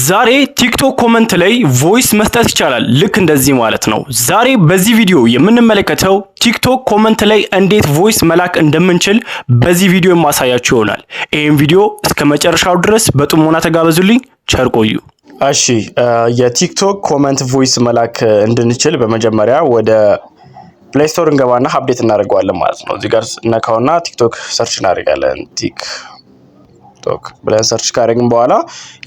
ዛሬ ቲክቶክ ኮመንት ላይ ቮይስ መስጠት ይቻላል። ልክ እንደዚህ ማለት ነው። ዛሬ በዚህ ቪዲዮ የምንመለከተው ቲክቶክ ኮመንት ላይ እንዴት ቮይስ መላክ እንደምንችል በዚህ ቪዲዮ የማሳያችሁ ይሆናል። ይህም ቪዲዮ እስከ መጨረሻው ድረስ በጥሞና ተጋበዙልኝ። ቸር ቆዩ። እሺ፣ የቲክቶክ ኮመንት ቮይስ መላክ እንድንችል በመጀመሪያ ወደ ፕሌይ ስቶር እንገባና አፕዴት እናደርገዋለን ማለት ነው። እዚህ ጋር ነካውና ቲክቶክ ሰርች እናደርጋለን። ቲክቶክ ብለን ሰርች ካደረግን በኋላ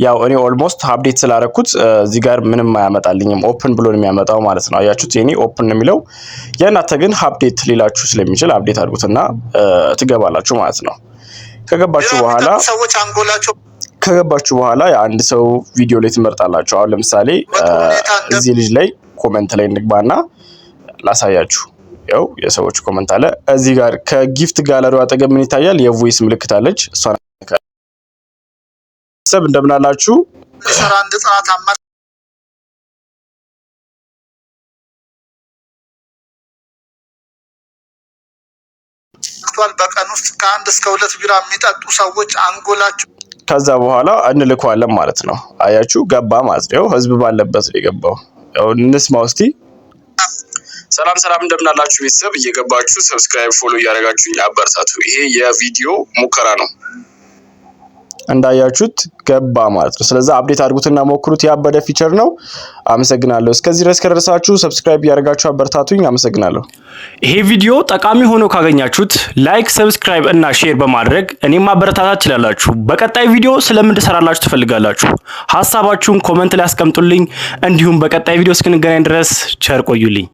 ያው እኔ ኦልሞስት አፕዴት ስላደረኩት እዚህ ጋር ምንም አያመጣልኝም። ኦፕን ብሎ ነው የሚያመጣው ማለት ነው። አያችሁት? የኔ ኦፕን ነው የሚለው። የእናንተ ግን አፕዴት ሊላችሁ ስለሚችል አፕዴት አድርጉትና ትገባላችሁ ማለት ነው። ከገባችሁ በኋላ የአንድ ሰው ቪዲዮ ላይ ትመርጣላችሁ። አሁን ለምሳሌ እዚህ ልጅ ላይ ኮሜንት ላይ እንግባና ላሳያችሁ። ያው የሰዎች ኮሜንት አለ እዚህ ጋር። ከጊፍት ጋለሪው አጠገብ ምን ይታያል? የቮይስ ምልክት አለች። እሷ ሰብ እንደምናላችሁ ሰራ አንድ ጽናት አማርቷል። በቀን ውስጥ ከ1 እስከ 2 ቢራ የሚጠጡ ሰዎች አንጎላቸው ከዛ በኋላ እንልከዋለን ማለት ነው። አያችሁ? ገባ ማለት ነው። ህዝብ ባለበት ነው የገባው። ያው እንስማው እስቲ። ሰላም እንደምናላችሁ ቤተሰብ፣ እየገባችሁ ሰብስክራይብ ፎሎ እያደረጋችሁ አበረታቱ። ይሄ የቪዲዮ ሙከራ ነው። እንዳያችሁት ገባ ማለት ነው። ስለዚህ አፕዴት አድርጉትና ሞክሩት። ያበደ ፊቸር ነው። አመሰግናለሁ። እስከዚህ ድረስ ከደረሳችሁ ሰብስክራይብ እያደረጋችሁ አበረታቱኝ። አመሰግናለሁ። ይሄ ቪዲዮ ጠቃሚ ሆኖ ካገኛችሁት ላይክ፣ ሰብስክራይብ እና ሼር በማድረግ እኔም ማበረታታት ትችላላችሁ። በቀጣይ ቪዲዮ ስለምን እንድሰራላችሁ ትፈልጋላችሁ? ሐሳባችሁን ኮሜንት ላይ አስቀምጡልኝ። እንዲሁም በቀጣይ ቪዲዮ እስክንገናኝ ድረስ ቸር ቆዩልኝ።